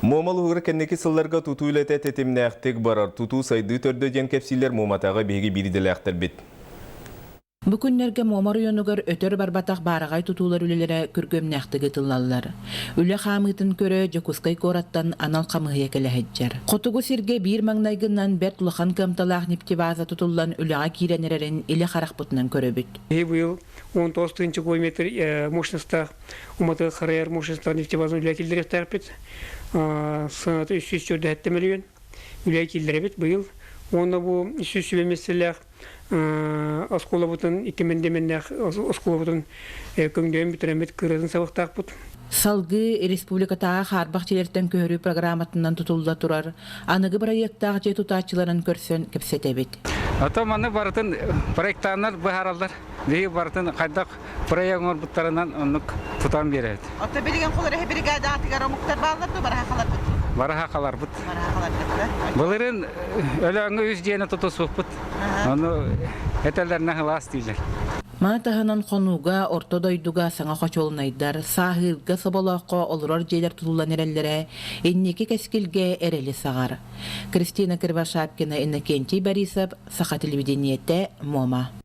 Момал угыр кеннеки сылларга туту үлете тетимнәқтік барар. Туту сайды төрді ден кепсилер моматаға беги бириделәқтір бит. Бүкүннерге момар уйонугар өтөр барбатақ барағай тутулар үлелері күргөмнәқтігі тылалылар. Үлі қамытын көрі жокускай кораттан анал қамығы екелі Қотугу сирге бір маңнайгынан бәт лұхан кымталақ нептиваза тутулан үліға киренерерін илі қарақ бұтынан көрі бүт. Бұл 19 километр мощността уматы қарайар мощността нефтевазын үлі келдері тәрпет. Сынаты 340 миллион үлі келдері бет бұл. Оны бұл 300 сүбемесілер оскола бұтын, 2000-меннәқ оскола бұтын көңден бітіремет кырызын сабақтақ бұт. Салғы республикатаға қарбақ челерттен көрі программатынан тұтылда тұрар. Анығы проекттағы же тұтатчыларын көрсен кепсете бет. Атаманы барытын проекттанар бұхаралдар. Деги барытын қайдақ проектор бұттарынан онық тұтан береді. Ата берген қолары бригада атығар омықтар бағыларды бара қалар бұт. Бараха қалар бұт. Бұлырын өләңі өз дейіні тұтысуық бұт. Оны әтәлеріне ғылас дейлер. Манатахынан қонуға, ортодойдуға саңа қочолынайдар, сағылға соболаққа олырар жейлер тұтылан әрелері, еннекі кәскілге әрелі сағар. Кристина Кырбашапкина, Иннокентий Борисов, Саха телевидениетте, Мома.